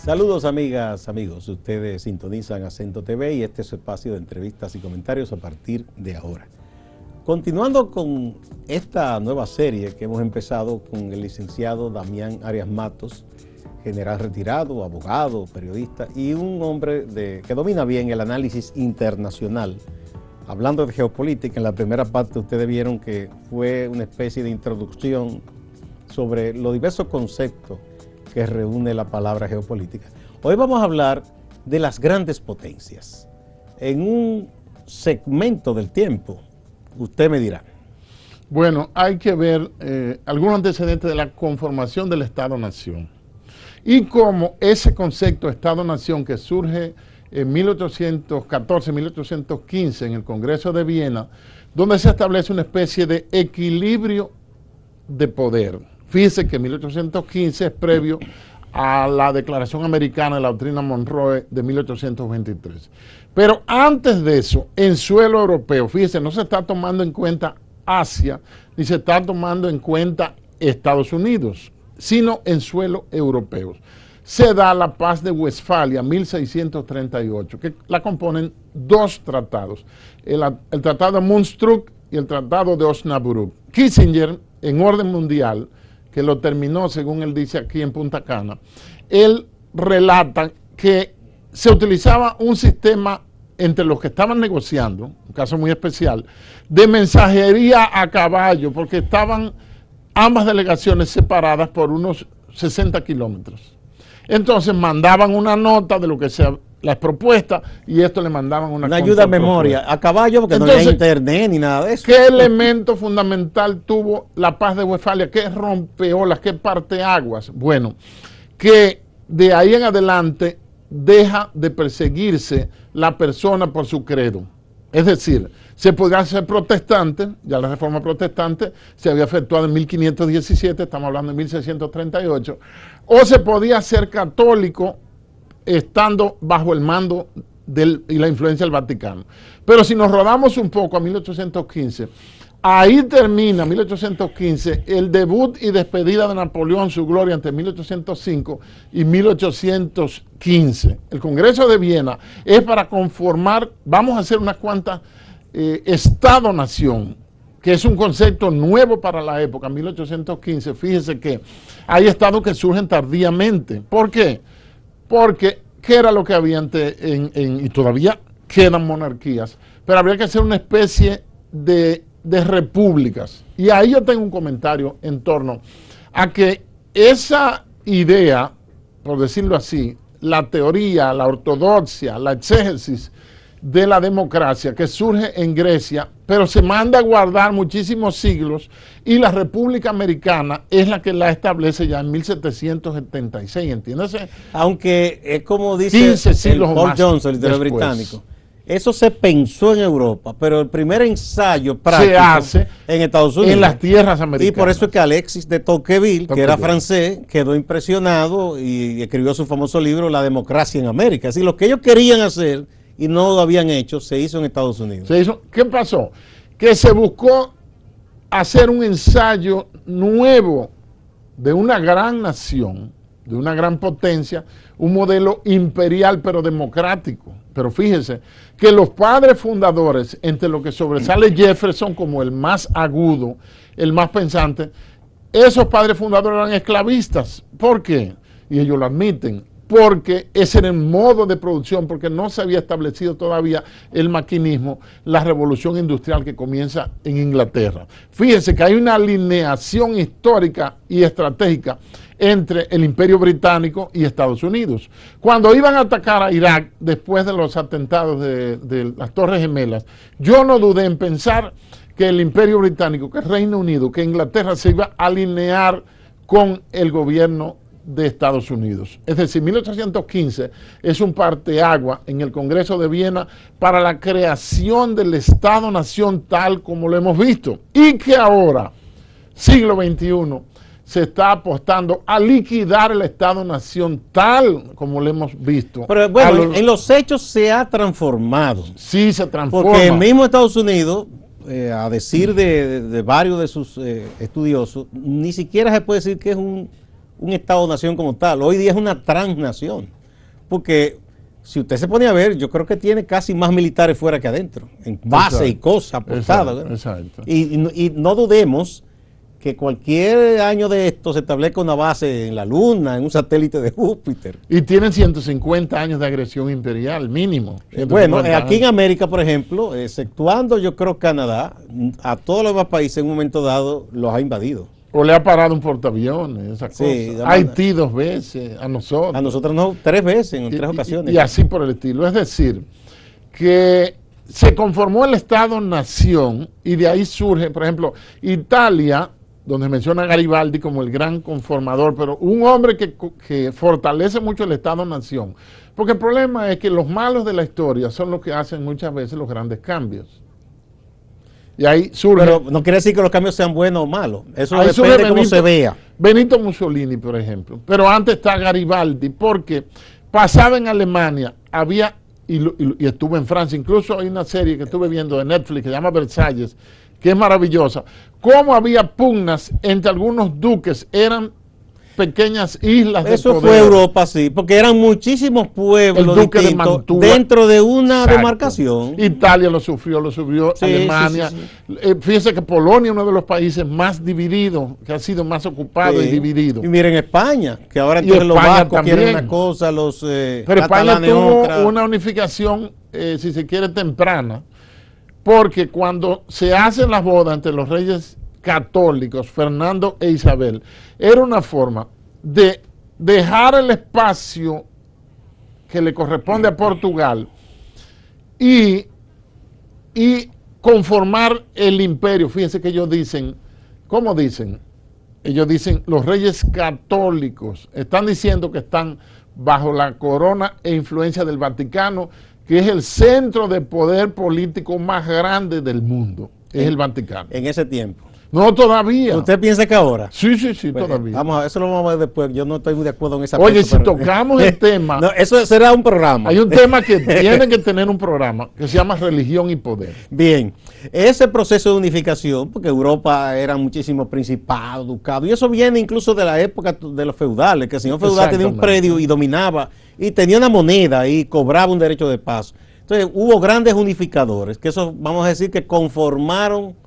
Saludos amigas, amigos, ustedes sintonizan Acento TV y este es su espacio de entrevistas y comentarios a partir de ahora. Continuando con esta nueva serie que hemos empezado con el licenciado Damián Arias Matos, general retirado, abogado, periodista y un hombre que domina bien el análisis internacional. Hablando de geopolítica, en la primera parte ustedes vieron que fue una especie de introducción sobre los diversos conceptos que reúne la palabra geopolítica. Hoy vamos a hablar de las grandes potencias. En un segmento del tiempo, usted me dirá. Bueno, hay que ver algunos antecedentes de la conformación del Estado-Nación y cómo ese concepto Estado-Nación que surge en 1814-1815 en el Congreso de Viena, donde se establece una especie de equilibrio de poder. Fíjese que 1815 es previo a la Declaración Americana de la Doctrina Monroe de 1823. Pero antes de eso, en suelo europeo, fíjese, no se está tomando en cuenta Asia, ni se está tomando en cuenta Estados Unidos, sino en suelo europeo. Se da la Paz de Westfalia, 1638, que la componen dos tratados, el Tratado de Mundsburg y el Tratado de Osnabrück. Kissinger, en orden mundial, que lo terminó, según él dice aquí en Punta Cana, él relata que se utilizaba un sistema entre los que estaban negociando, un caso muy especial, de mensajería a caballo, porque estaban ambas delegaciones separadas por unos 60 kilómetros. Entonces mandaban una nota de lo que sea las propuestas y esto le mandaban una ayuda a memoria, a caballo, porque entonces, no había internet ni nada de eso. ¿Qué elemento fundamental tuvo la Paz de Westfalia? ¿Qué rompeolas? ¿Qué parteaguas? Bueno, que de ahí en adelante deja de perseguirse la persona por su credo. Es decir, se podía ser protestante, ya la reforma protestante se había efectuado en 1517, estamos hablando de 1638, o se podía ser católico estando bajo el mando y la influencia del Vaticano. Pero si nos rodamos un poco a 1815, ahí termina 1815 el debut y despedida de Napoleón, su gloria entre 1805 y 1815. El Congreso de Viena es para conformar, vamos a hacer unas cuantas Estado-Nación, que es un concepto nuevo para la época, 1815. Fíjese que hay estados que surgen tardíamente. ¿Por qué? Porque, ¿qué era lo que había antes y todavía quedan monarquías? Pero habría que hacer una especie de repúblicas. Y ahí yo tengo un comentario en torno a que esa idea, por decirlo así, la teoría, la ortodoxia, la exégesis de la democracia que surge en Grecia, pero se manda a guardar muchísimos siglos y la República Americana es la que la establece ya en 1776, ¿entiendes? Aunque es como dice el Paul Johnson, el literario británico, eso se pensó en Europa, pero el primer ensayo práctico se hace en Estados Unidos, en las tierras americanas. Y por eso es que Alexis de Tocqueville, que era francés, quedó impresionado y escribió su famoso libro La democracia en América. Es decir, lo que ellos querían hacer y no lo habían hecho, se hizo en Estados Unidos. ¿Qué pasó? Que se buscó hacer un ensayo nuevo de una gran nación, de una gran potencia, un modelo imperial pero democrático. Pero fíjese que los padres fundadores, entre lo que sobresale Jefferson como el más agudo, el más pensante, esos padres fundadores eran esclavistas. ¿Por qué? Y ellos lo admiten. Porque ese era el modo de producción, porque no se había establecido todavía el maquinismo, la revolución industrial que comienza en Inglaterra. Fíjense que hay una alineación histórica y estratégica entre el Imperio Británico y Estados Unidos. Cuando iban a atacar a Irak después de los atentados de las Torres Gemelas, yo no dudé en pensar que el Imperio Británico, que el Reino Unido, que Inglaterra se iba a alinear con el gobierno de Estados Unidos. Es decir, 1815 es un parteaguas en el Congreso de Viena para la creación del Estado-Nación tal como lo hemos visto. Y que ahora, siglo XXI, se está apostando a liquidar el Estado-Nación tal como lo hemos visto. Pero bueno, en los hechos se ha transformado. Sí, se transforma. Porque el mismo Estados Unidos, a decir de varios de sus estudiosos, ni siquiera se puede decir que es un un Estado-nación como tal. Hoy día es una transnación. Porque si usted se pone a ver, yo creo que tiene casi más militares fuera que adentro, en base y cosas apostadas. Exacto. Y no dudemos que cualquier año de esto se establezca una base en la Luna, en un satélite de Júpiter. Y tienen 150 años de agresión imperial, mínimo. Bueno, aquí en América, por ejemplo, exceptuando yo creo Canadá, a todos los demás países en un momento dado los ha invadido. O le ha parado un portaaviones, esas cosas. Haití 2 veces, a nosotros. A nosotros no, 3 veces, en 3 ocasiones. Y así por el estilo. Es decir, que se conformó el Estado-nación y de ahí surge, por ejemplo, Italia, donde menciona a Garibaldi como el gran conformador, pero un hombre que fortalece mucho el Estado-nación. Porque el problema es que los malos de la historia son los que hacen muchas veces los grandes cambios. Y ahí surge... Pero no quiere decir que los cambios sean buenos o malos. Eso depende de cómo se vea. Benito Mussolini, por ejemplo. Pero antes está Garibaldi, porque pasaba en Alemania, había, y estuve en Francia, incluso hay una serie que estuve viendo de Netflix que se llama Versalles, que es maravillosa. Cómo había pugnas entre algunos duques, eran pequeñas islas de Eso poder. fue Europa, sí, porque eran muchísimos pueblos distintos dentro de una demarcación. Italia lo sufrió sí, Alemania. Sí. Fíjese que Polonia es uno de los países más divididos, que ha sido más ocupado y dividido. Y miren España, que ahora entonces los vascos quieren una cosa, los pero España tuvo una unificación, si se quiere, temprana, porque cuando se hacen las bodas entre los reyes católicos, Fernando e Isabel, era una forma de dejar el espacio que le corresponde a Portugal y conformar el imperio. Fíjense que ellos dicen, ¿cómo dicen? Ellos dicen, los reyes católicos están diciendo que están bajo la corona e influencia del Vaticano, que es el centro de poder político más grande del mundo, es el Vaticano. En ese tiempo. No, todavía. ¿Usted piensa que ahora? Sí, pues, todavía. Vamos a ver, eso lo vamos a ver después. Yo no estoy muy de acuerdo en esa parte. Oye, si tocamos el tema... No, eso será un programa. Hay un tema que tiene que tener un programa que se llama religión y poder. Bien, ese proceso de unificación, porque Europa era muchísimos principados, ducados, y eso viene incluso de la época de los feudales, que el señor feudal tenía un predio y dominaba, y tenía una moneda y cobraba un derecho de paso. Entonces hubo grandes unificadores, que eso vamos a decir que conformaron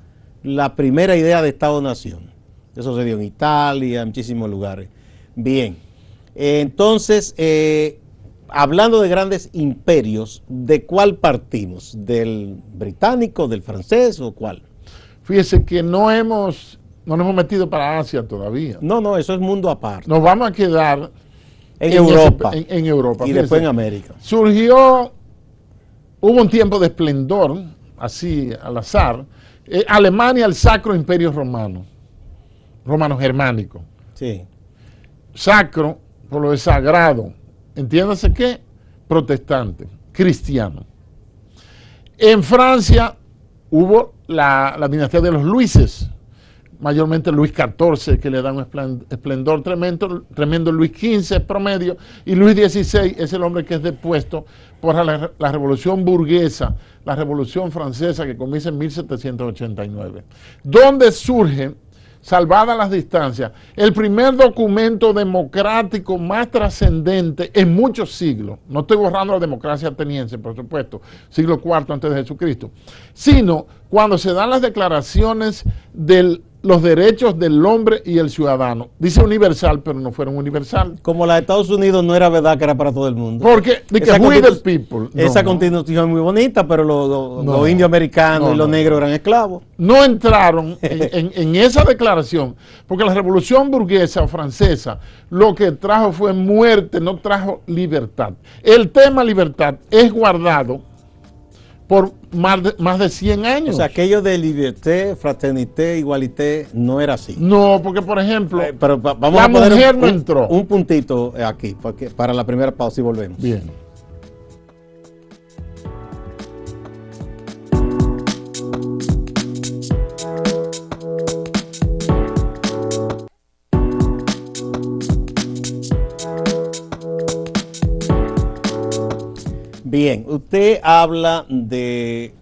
la primera idea de Estado-nación. Eso se dio en Italia, en muchísimos lugares. Bien, entonces, hablando de grandes imperios, ¿de cuál partimos? ¿Del británico, del francés o cuál? Fíjese que no nos hemos metido para Asia todavía. No, eso es mundo aparte. Nos vamos a quedar en Europa. En Europa. Y fíjese, después en América. Hubo un tiempo de esplendor, así al azar, Alemania, el Sacro Imperio Romano germánico. Sí. Sacro, por lo de sagrado. Entiéndase qué, protestante, cristiano. En Francia hubo la dinastía de los Luises, mayormente Luis XIV, que le da un esplendor tremendo, Luis XV promedio, y Luis XVI es el hombre que es depuesto por la revolución burguesa, la revolución francesa que comienza en 1789, donde surge, salvadas las distancias, el primer documento democrático más trascendente en muchos siglos. No estoy borrando la democracia ateniense, por supuesto, siglo IV antes de Jesucristo, sino cuando se dan las declaraciones de los derechos del hombre y el ciudadano. Dice universal, pero no fueron universal. Como la de Estados Unidos no era verdad que era para todo el mundo. Porque, we the people. Esa constitución es muy bonita, pero los indios americanos y los negros eran esclavos. No entraron en esa declaración, porque la revolución burguesa o francesa lo que trajo fue muerte, no trajo libertad. El tema libertad es guardado por más de 100 años. O sea, aquello de liberté, fraternité, igualité, no era así. No, porque por ejemplo, pero vamos la a poner mujer no entró. Un puntito aquí, para la primera pausa y volvemos. Bien. Bien, usted habla de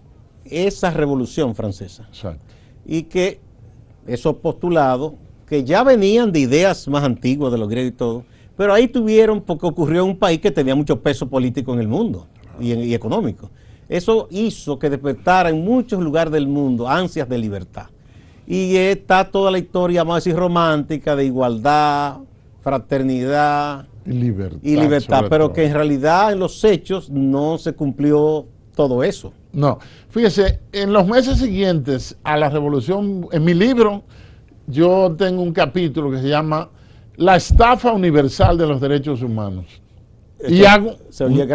esa revolución francesa. Exacto. Y que esos postulados que ya venían de ideas más antiguas de los griegos y todo, pero ahí tuvieron, porque ocurrió en un país que tenía mucho peso político en el mundo y económico. Eso hizo que despertara en muchos lugares del mundo ansias de libertad. Y está toda la historia, vamos a decir, romántica, de igualdad, fraternidad y libertad, pero todo, que en realidad en los hechos no se cumplió todo eso. No, fíjese, en los meses siguientes a la revolución, en mi libro, yo tengo un capítulo que se llama La estafa universal de los derechos humanos. Y hago, se oye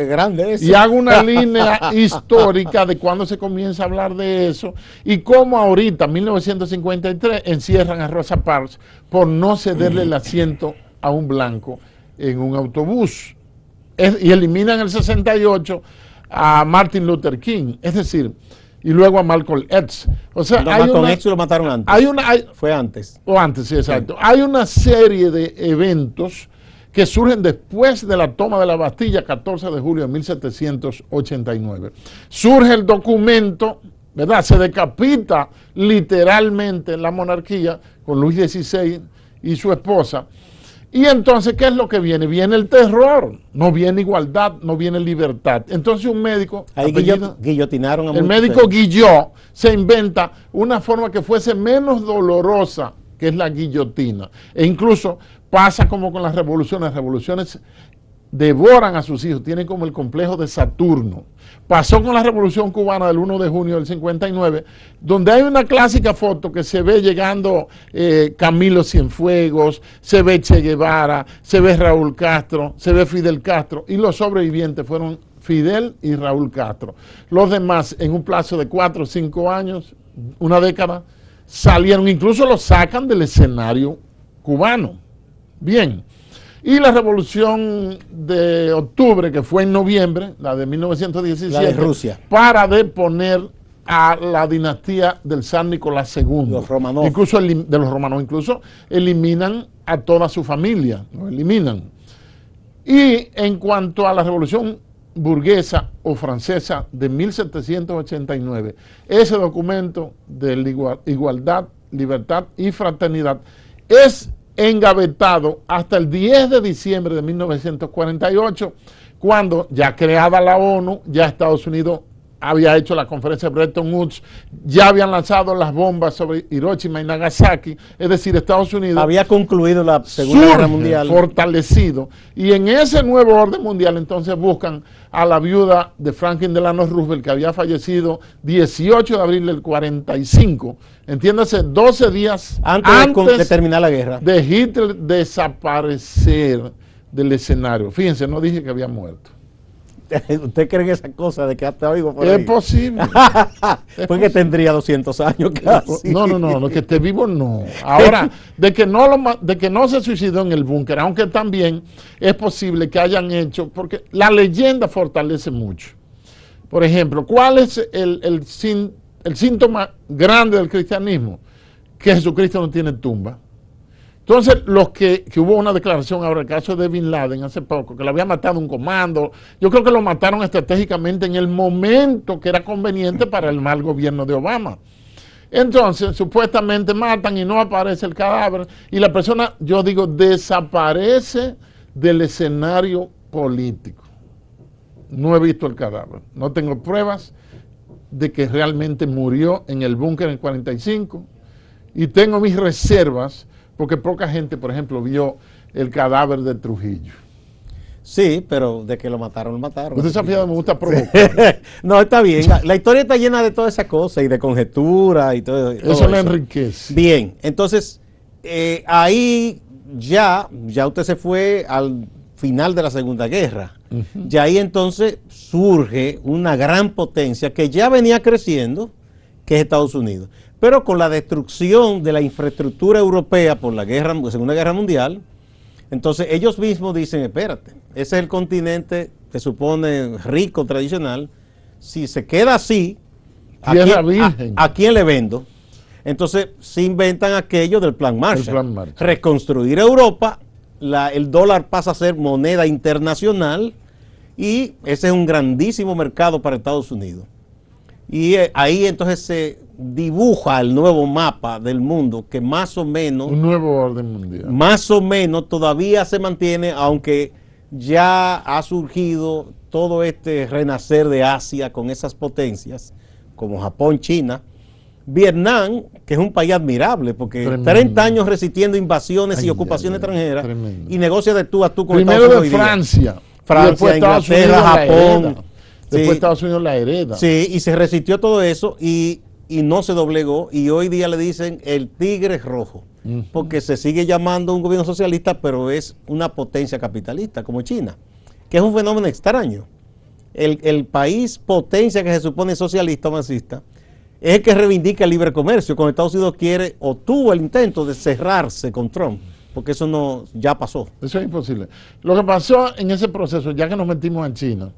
grande eso. Y hago una línea histórica de cuando se comienza a hablar de eso y cómo ahorita, 1953, encierran a Rosa Parks por no cederle el asiento a un blanco en un autobús. Y eliminan en el 68 a Martin Luther King, es decir, y luego a Malcolm X. O sea, Malcolm X lo mataron antes. Fue antes. O antes, sí, exacto. Sí. Hay una serie de eventos que surgen después de la toma de la Bastilla, 14 de julio de 1789. Surge el documento, ¿verdad? Se decapita literalmente la monarquía con Luis XVI y su esposa. Y entonces, ¿qué es lo que viene? Viene el terror, no viene igualdad, no viene libertad. Entonces un médico... Ahí guillotinaron a el médico Guillot se inventa una forma que fuese menos dolorosa, que es la guillotina. E incluso pasa como con las revoluciones devoran a sus hijos, tienen como el complejo de Saturno. Pasó con la Revolución Cubana del 1 de junio del 59, donde hay una clásica foto que se ve llegando Camilo Cienfuegos, se ve Che Guevara, se ve Raúl Castro, se ve Fidel Castro, y los sobrevivientes fueron Fidel y Raúl Castro. Los demás, en un plazo de 4 o 5 años, una década, salieron, incluso los sacan del escenario cubano. Bien. Y la revolución de octubre, que fue en noviembre, la de 1917, la de Rusia, para deponer a la dinastía del zar Nicolás II. Los Romanov. Incluso de los Romanov, incluso eliminan a toda su familia, lo eliminan. Y en cuanto a la revolución burguesa o francesa de 1789, ese documento de igualdad, libertad y fraternidad es engavetado hasta el 10 de diciembre de 1948, cuando ya creada la ONU, ya Estados Unidos había hecho la conferencia de Bretton Woods, ya habían lanzado las bombas sobre Hiroshima y Nagasaki, es decir, Estados Unidos había concluido la Segunda Guerra Mundial, fortalecido, y en ese nuevo orden mundial entonces buscan a la viuda de Franklin Delano Roosevelt, que había fallecido 18 de abril del 45, entiéndase, 12 días antes de terminar la guerra, de Hitler desaparecer del escenario. Fíjense, no dije que había muerto. ¿Usted cree que esa cosa de que hasta vivo por ahí? Es posible. Porque tendría 200 años casi. No, que esté vivo no. Ahora, de que no se suicidó en el búnker, aunque también es posible que hayan hecho, porque la leyenda fortalece mucho. Por ejemplo, ¿cuál es el síntoma grande del cristianismo? Que Jesucristo no tiene tumba. Entonces, que hubo una declaración ahora, el caso de Bin Laden hace poco, que lo había matado un comando, yo creo que lo mataron estratégicamente en el momento que era conveniente para el mal gobierno de Obama. Entonces, supuestamente matan y no aparece el cadáver, y la persona, yo digo, desaparece del escenario político. No he visto el cadáver, no tengo pruebas de que realmente murió en el búnker en el 45, y tengo mis reservas, porque poca gente, por ejemplo, vio el cadáver de Trujillo. Sí, pero de que lo mataron, lo mataron. Usted se me gusta provocar. No, está bien. La historia está llena de toda esa cosa y de conjetura y todo eso. Le enriquece. Bien, entonces, ahí ya usted se fue al final de la Segunda Guerra. Y ahí entonces surge una gran potencia que ya venía creciendo, que es Estados Unidos. Pero con la destrucción de la infraestructura europea por la Segunda Guerra Mundial, entonces ellos mismos dicen, espérate, ese es el continente que supone rico, tradicional, si se queda así, ¿a quién le vendo? Entonces se inventan aquello del Plan Marshall. Reconstruir Europa, el dólar pasa a ser moneda internacional y ese es un grandísimo mercado para Estados Unidos. Y ahí entonces dibuja el nuevo mapa del mundo que más o menos... Un nuevo orden mundial. Más o menos todavía se mantiene, aunque ya ha surgido todo este renacer de Asia con esas potencias, como Japón, China, Vietnam, que es un país admirable, porque Tremendo. 30 años resistiendo invasiones Ay, y ocupaciones extranjeras, tremendo. y negocia de tú a tú con Primero Estados de Unidos. Francia, Francia, y después Estados Inglaterra, Unidos la Japón. hereda. Después Sí. Estados Unidos la hereda. Sí, y se resistió todo eso y no se doblegó, y hoy día le dicen el tigre rojo, porque se sigue llamando un gobierno socialista, pero es una potencia capitalista como China, que es un fenómeno extraño. El país potencia que se supone socialista o marxista es el que reivindica el libre comercio, cuando Estados Unidos quiere o tuvo el intento de cerrarse con Trump, porque eso no ya pasó. Eso es imposible. Lo que pasó en ese proceso, ya que nos metimos en China,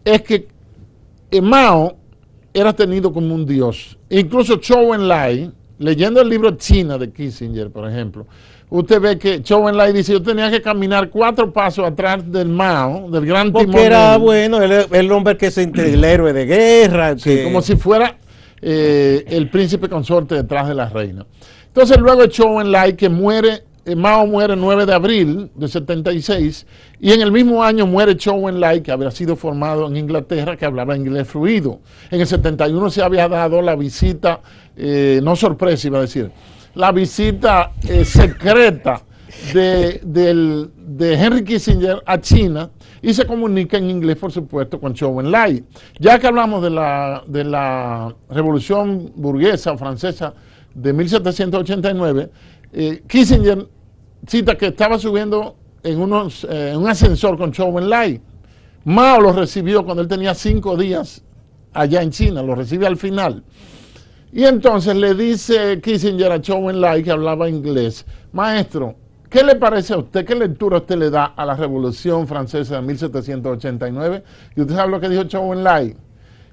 es que Mao era tenido como un dios. Incluso Zhou Enlai, leyendo el libro China de Kissinger, por ejemplo, usted ve que Zhou Enlai dice, yo tenía que caminar 4 pasos atrás del Mao, del gran Porque timonel. era bueno, el hombre que es el héroe de guerra. Sí, como si fuera el príncipe consorte detrás de la reina. Entonces luego Zhou Enlai, que muere, Mao muere el 9 de abril de 76, y en el mismo año muere Zhou Enlai, que había sido formado en Inglaterra, que hablaba inglés fluido. En el 71 se había dado la visita, no sorpresa iba a decir, la visita secreta de Henry Kissinger a China, y se comunica en inglés, por supuesto, con Zhou Enlai. Ya que hablamos de la revolución burguesa francesa de 1789, Kissinger cita que estaba subiendo en un ascensor con Zhou Enlai. Mao lo recibió cuando él tenía 5 días allá en China, lo recibe al final. Y entonces le dice Kissinger a Zhou Enlai, que hablaba inglés, maestro, ¿qué le parece a usted? ¿Qué lectura usted le da a la Revolución Francesa de 1789? Y usted sabe lo que dijo Zhou Enlai.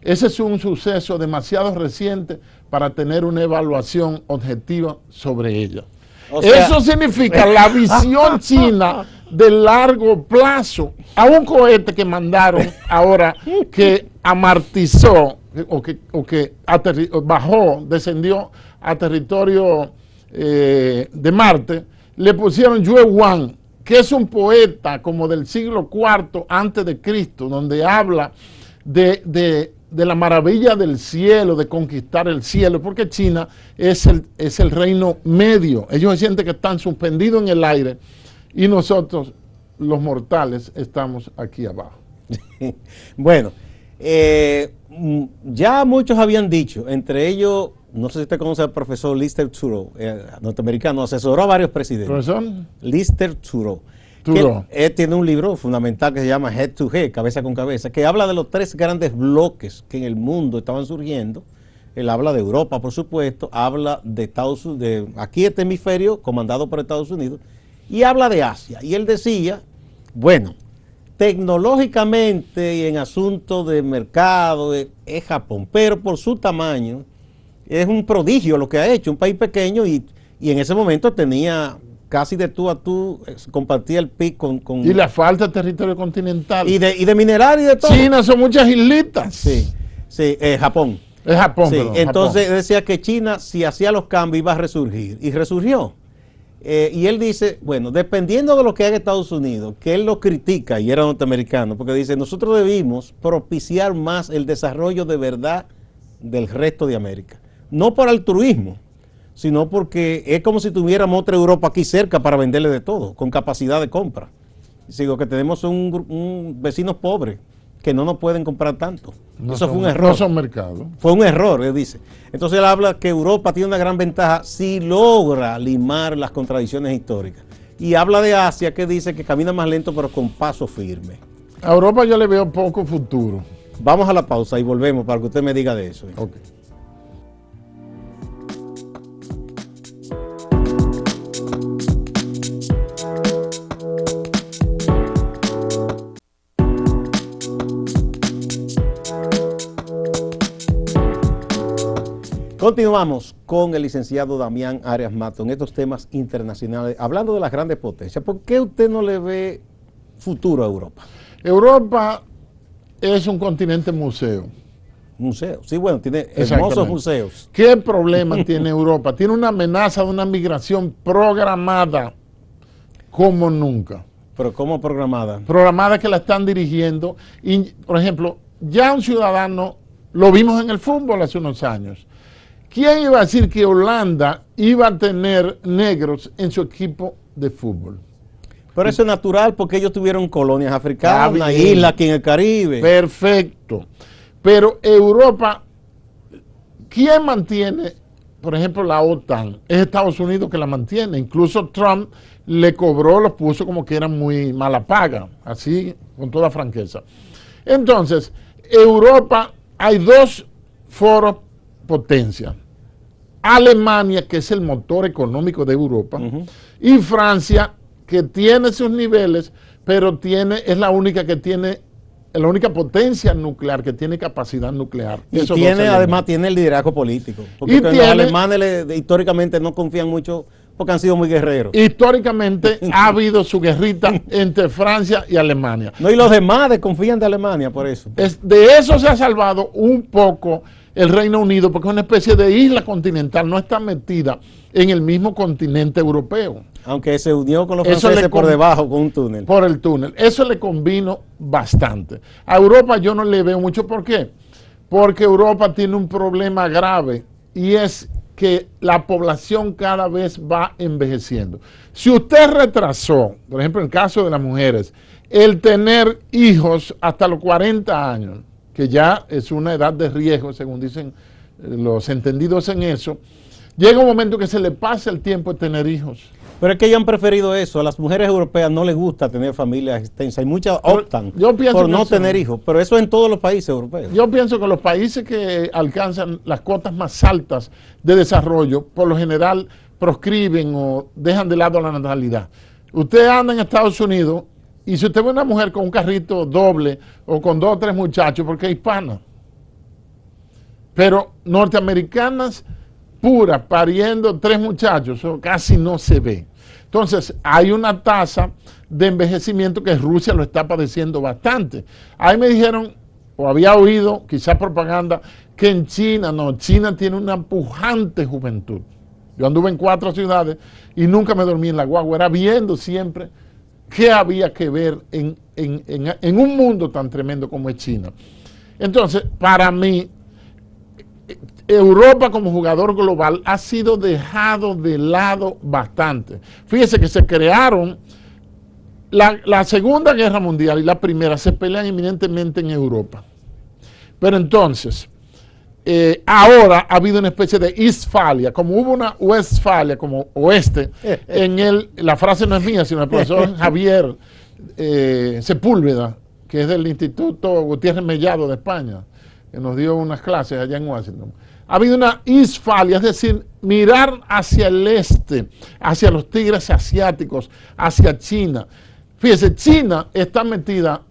Ese es un suceso demasiado reciente para tener una evaluación objetiva sobre ella. O sea, eso significa la visión china de largo plazo a un cohete que mandaron ahora que amartizó o que bajó, descendió a territorio de Marte. Le pusieron Yue Wang, que es un poeta como del siglo IV antes de Cristo, donde habla de la maravilla del cielo, de conquistar el cielo, porque China es el reino medio. Ellos sienten que están suspendidos en el aire y nosotros, los mortales, estamos aquí abajo. Bueno, ya muchos habían dicho, entre ellos, no sé si usted conoce al profesor Lister Thurow, norteamericano, asesoró a varios presidentes. ¿Profesor? Lister Thurow. Él tiene un libro fundamental que se llama Head to Head, cabeza con cabeza, que habla de los 3 grandes bloques que en el mundo estaban surgiendo. Él habla de Europa, por supuesto, habla de Estados Unidos, de aquí este hemisferio comandado por Estados Unidos, y habla de Asia. Y él decía, bueno, tecnológicamente y en asuntos de mercado es Japón, pero por su tamaño es un prodigio lo que ha hecho, un país pequeño, y en ese momento tenía casi de tú a tú, compartía el PIB con... Y la falta de territorio continental. Y de mineral y de todo. China son muchas islitas. Sí, sí, Japón. Es Japón, Sí, perdón, entonces Japón. decía que China, si hacía los cambios, iba a resurgir. Y resurgió. Y él dice, bueno, dependiendo de lo que haga Estados Unidos, que él lo critica, y era norteamericano, porque dice, nosotros debimos propiciar más el desarrollo de verdad del resto de América. No por altruismo, sino porque es como si tuviéramos otra Europa aquí cerca para venderle de todo, con capacidad de compra. Digo que tenemos un vecinos pobres que no nos pueden comprar tanto. Eso fue un error. No son mercados. Fue un error, él dice. Entonces él habla que Europa tiene una gran ventaja si logra limar las contradicciones históricas. Y habla de Asia, que dice que camina más lento pero con paso firme. A Europa yo le veo poco futuro. Vamos a la pausa y volvemos para que usted me diga de eso. Ok. Continuamos con el licenciado Damián Arias Mato en estos temas internacionales, hablando de las grandes potencias. ¿Por qué usted no le ve futuro a Europa? Europa es un continente museo. Museos. Sí, bueno, tiene hermosos museos. ¿Qué problema tiene Europa? Tiene una amenaza de una migración programada como nunca. ¿Pero cómo programada? Programada que la están dirigiendo. Y, por ejemplo, ya un ciudadano, lo vimos en el fútbol hace unos años. ¿Quién iba a decir que Holanda iba a tener negros en su equipo de fútbol? Pero eso es natural porque ellos tuvieron colonias africanas, una isla aquí en el Caribe. Perfecto. Pero Europa, ¿quién mantiene, por ejemplo, la OTAN? Es Estados Unidos que la mantiene. Incluso Trump le cobró, los puso como que eran muy mala paga, así con toda franqueza. Entonces, Europa, hay dos foros potencia. Alemania, que es el motor económico de Europa, y Francia, que tiene sus niveles, pero es la única que tiene, la única potencia nuclear que tiene capacidad nuclear. Y además tiene el liderazgo político. Porque los alemanes históricamente no confían mucho porque han sido muy guerreros. Históricamente ha habido su guerrita entre Francia y Alemania. No, y los demás desconfían de Alemania por eso. De eso se ha salvado un poco el Reino Unido, porque es una especie de isla continental, no está metida en el mismo continente europeo. Aunque se unió con los franceses por debajo, con un túnel. Por el túnel. Eso le convino bastante. A Europa yo no le veo mucho. ¿Por qué? Porque Europa tiene un problema grave y es que la población cada vez va envejeciendo. Si usted retrasó, por ejemplo en el caso de las mujeres, el tener hijos hasta los 40 años, que ya es una edad de riesgo, según dicen los entendidos en eso, llega un momento que se le pasa el tiempo de tener hijos. Pero es que ellos han preferido eso. A las mujeres europeas no les gusta tener familias extensas y muchas optan por no tener hijos. Pero eso en todos los países europeos. Yo pienso que los países que alcanzan las cotas más altas de desarrollo, por lo general proscriben o dejan de lado la natalidad. Usted anda en Estados Unidos y si usted ve una mujer con un carrito doble o con 2 o 3 muchachos, porque es hispana. Pero norteamericanas puras, pariendo 3 muchachos, eso casi no se ve. Entonces, hay una tasa de envejecimiento que Rusia lo está padeciendo bastante. Ahí me dijeron, o había oído, quizás propaganda, que en China, no, China tiene una pujante juventud. Yo anduve en 4 ciudades y nunca me dormí en la guagua, era viendo siempre qué había que ver en un mundo tan tremendo como es China. Entonces, para mí, Europa como jugador global ha sido dejado de lado bastante. Fíjese que se crearon, la Segunda Guerra Mundial y la Primera se pelean eminentemente en Europa. Pero entonces, ahora ha habido una especie de Istfalia, como hubo una Westfalia, como oeste, la frase no es mía, sino del profesor Javier Sepúlveda, que es del Instituto Gutiérrez Mellado de España, que nos dio unas clases allá en Washington. Ha habido una Istfalia, es decir, mirar hacia el este, hacia los tigres asiáticos, hacia China. Fíjese, China está metida,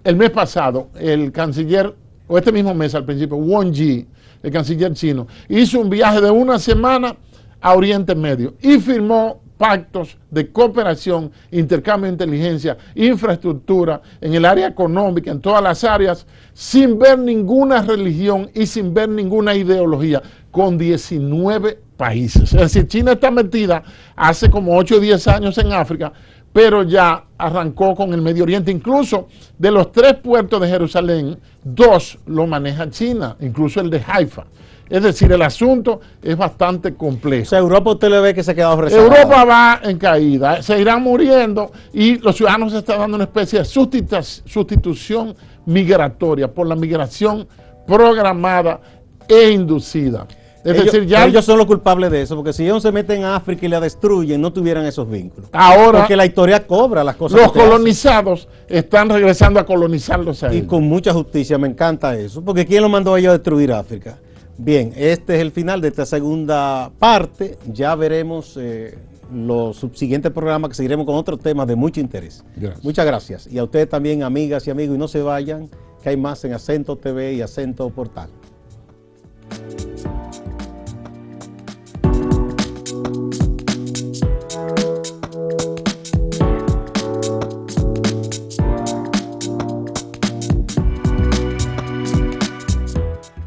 el mes pasado, el canciller, o este mismo mes al principio, Wang Yi, el canciller chino, hizo un viaje de 1 semana a Oriente Medio y firmó pactos de cooperación, intercambio de inteligencia, infraestructura, en el área económica, en todas las áreas, sin ver ninguna religión y sin ver ninguna ideología, con 19 países. Es decir, China está metida hace como 8 o 10 años en África, pero ya arrancó con el Medio Oriente. Incluso de los 3 puertos de Jerusalén, 2 lo maneja China, incluso el de Haifa. Es decir, el asunto es bastante complejo. O sea, Europa usted le ve que se ha quedado rezagada. Europa va en caída, se irán muriendo y los ciudadanos se están dando una especie de sustitución migratoria por la migración programada e inducida. Es decir, ya ellos son los culpables de eso, porque si ellos se meten a África y la destruyen, no tuvieran esos vínculos. Ahora, porque la historia cobra las cosas. Los colonizados están regresando a colonizarlos a ellos. Y con mucha justicia, me encanta eso, porque ¿quién lo mandó a ellos a destruir África? Bien, este es el final de esta segunda parte. Ya veremos los subsiguientes programas, que seguiremos con otros temas de mucho interés. Gracias. Muchas gracias. Y a ustedes también, amigas y amigos, y no se vayan, que hay más en Acento TV y Acento Portal.